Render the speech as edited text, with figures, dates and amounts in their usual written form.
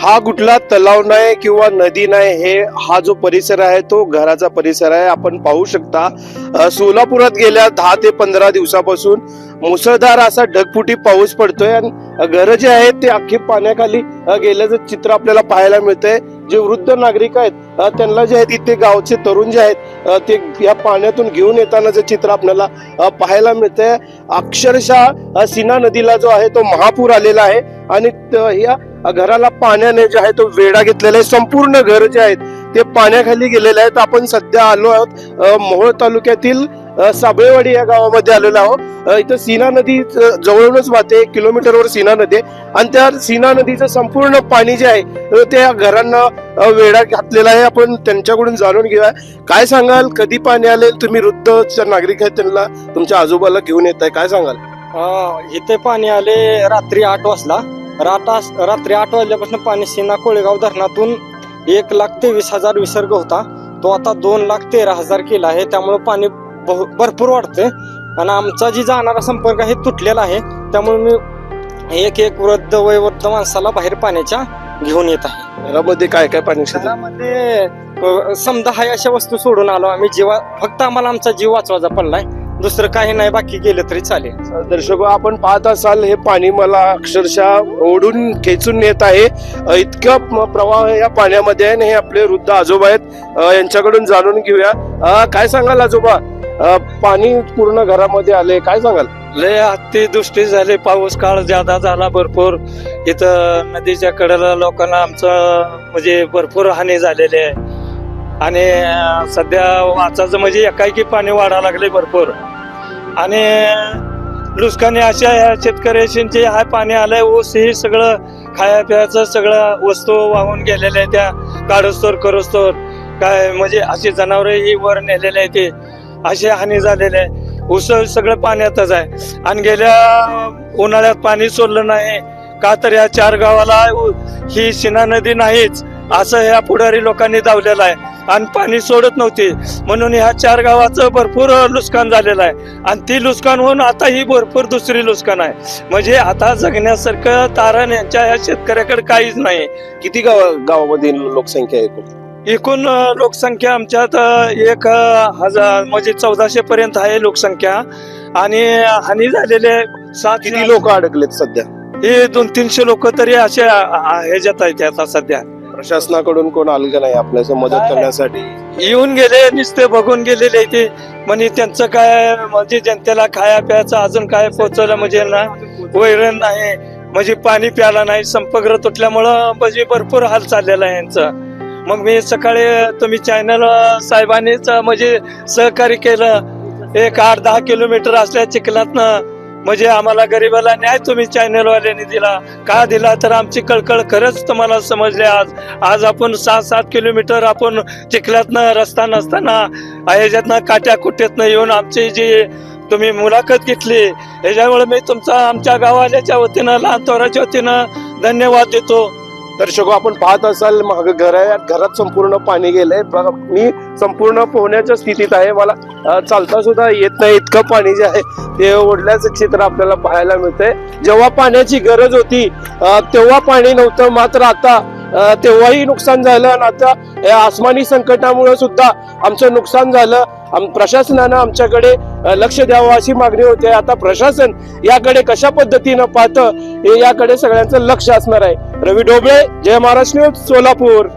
हा कुठला तलाव नाही किंवा नदी नाही, हा जो परिसर आहे तो घराचा परिसर आहे. आपण पाहू शकता सोलापुरात गेल्या 10 ते 15 दिवसापासून मुसळधार असा ढगफुटी पाऊस पडतोय आणि घरं जे आहेत ते अख्खी पाण्याखाली गेल्याचं चित्र आपल्याला पाहायला मिळतंय. जे वृद्ध नागरिक आहेत त्यांना जे आहेत इथे गावचे तरुण जे आहेत ते या पाण्यातून घेऊन येतानाचं चित्र आपल्याला पाहायला मिळतंय. अक्षरशः सीना नदीला जो आहे तो महापूर आलेला आहे आणि या घराला पाण्याने जे आहे तो वेढा घेतलेला आहे. संपूर्ण घर जे आहेत ते पाण्याखाली गेलेले आहेत. आपण सध्या आलो आहोत मोहोळ तालुक्यातील साबळेवाडी या गावामध्ये आलेलो आहोत. इथं सीना नदी जवळूनच वाहते, 1 किलोमीटरवर सीना नदी आणि त्या सीना नदीचं संपूर्ण पाणी जे आहे त्या घरांना वेढा घातलेला आहे. आपण त्यांच्याकडून जाणून घेऊया. काय सांगाल, कधी पाणी आले? तुम्ही वृद्ध नागरिक आहेत, त्यांना तुमच्या आजोबाला घेऊन येत आहे, काय सांगाल? इथे पाणी आले रात्री 8 वाजता. रात्री 8 वाजल्यापासून पाणी सीना कोळेगाव धरणातून 1,23,000 विसर्ग होता, तो आता 2,13,000 केला आहे. त्यामुळे पाणी भरपूर वाढते आणि आमचा जी जाणारा संपर्क आहे तुटलेला आहे. त्यामुळे मी एक वयोवृद्ध माणसाला बाहेर पाण्याच्या घेऊन येत आहे. घरामध्ये काय काय पाणी? घरामध्ये समजा हाय अशा वस्तू सोडून आलो आम्ही. फक्त आम्हाला आमचा जीव वाचवायचा पडलाय, दुसरं काही नाही, बाकी गेलं तरी चालेल. दर्शक, आपण पाहत असाल हे पाणी मला अक्षरशः ओढून खेचून नेत आहे. इतकं प्रवाह या पाण्यामध्ये आहे. हे आपले वृद्ध आजोबा आहेत, यांच्याकडून जाणून घेऊया. काय सांगाल आजोबा, पाणी पूर्ण घरामध्ये आले, काय सांगाल? लय अतिवृष्टी झाली, पाऊस काळ ज्यादा झाला भरपूर. इथं नदीच्या कडेला लोकांना आमचं म्हणजे भरपूर हानी झालेली आहे आणि सध्या वाचाचं म्हणजे एकाएकी पाणी वाढायला लागले भरपूर. आणि नुकसानी अशा शेतकऱ्यांचे हाय पाणी आलंय, ऊस हे सगळं खाया प्यायचं सगळं वस्तू वाहून गेलेल्या आहे. त्या काढोस्तोर करोस्तोर काय म्हणजे अशी जनावरे ही वर नेलेले आहे, ते असे हानी झालेले आहे. ऊस सगळं पाण्यातच आहे आणि गेल्या उन्हाळ्यात पाणी सोडलं नाही का तर या 4 गावाला ही सीना नदी नाहीच असं ह्या पुढारी लोकांनी दावलेलं आहे आणि पाणी सोडत नव्हते. म्हणून ह्या 4 गावाचं भरपूर नुकसान झालेलं आहे आणि ती नुकसान होऊन आता ही भरपूर दुसरी नुकसान आहे. म्हणजे आता जगण्यासारखं तारण यांच्या ह्या शेतकऱ्याकडे काहीच नाही. किती गावामध्ये लोकसंख्या आहे? एकूण लोकसंख्या आमच्यात 1,000 म्हणजे 1400 पर्यंत आहे लोकसंख्या आणि हानी झालेले 7. किती लोक अडकलेत सध्या? हे 200-300 लोक तरी अशा ह्याच्यात आहेत आता सध्या. प्रशासनाकडून कोण आलं का नाही आपल्याला मदत करण्यासाठी? येऊन गेले, नुसते बघून गेलेले ते. म्हणजे त्यांचं काय म्हणजे जनतेला खाया प्यायचं अजून काय पोहोचवलं म्हणजे ना वैरण नाही, म्हणजे पाणी प्यायला नाही. संपर्क तुटल्यामुळं म्हणजे भरपूर हाल चाललेला आहे यांचं. मग मी सकाळी तुम्ही चॅनल साहेबांनीच म्हणजे सहकार्य केलं. 8-10 किलोमीटर असल्या चिखलातनं म्हणजे आम्हाला गरीबाला न्याय तुम्ही चॅनलवाल्यांनी दिला. का दिला तर आमची कळकळ खरंच तुम्हाला समजले. आज आपण 6-7 किलोमीटर आपण चिखलातनं रस्ता नसताना ह्याच्यातनं काट्या कुट्यातनं येऊन आमची जी तुम्ही मुलाखत घेतली, ह्याच्यामुळे मी तुमचा आमच्या गावाल्याच्या वतीनं लहान थोराच्या वतीनं धन्यवाद देतो. दर्शको, आपण पाहत असाल माग घर आहे, घरात संपूर्ण पाणी गेलंय. मी संपूर्ण पोहण्याच्या स्थितीत आहे, मला चालता सुद्धा येत नाही, इतकं पाणी जे आहे ते ओढल्याचं चित्र आपल्याला पाहायला मिळतंय. जेव्हा पाण्याची गरज होती तेव्हा पाणी नव्हतं, मात्र आता तेव्हाही नुकसान झालं आणि आता या आसमानी संकटामुळे सुद्धा आमचं नुकसान झालं. प्रशासनानं आमच्याकडे लक्ष द्यावं अशी मागणी होते. आता प्रशासन याकडे कशा पद्धतीनं पाहतं हे याकडे सगळ्यांचं लक्ष असणार आहे. रवी ढोबळे, जय महाराष्ट्र न्यूज, सोलापूर.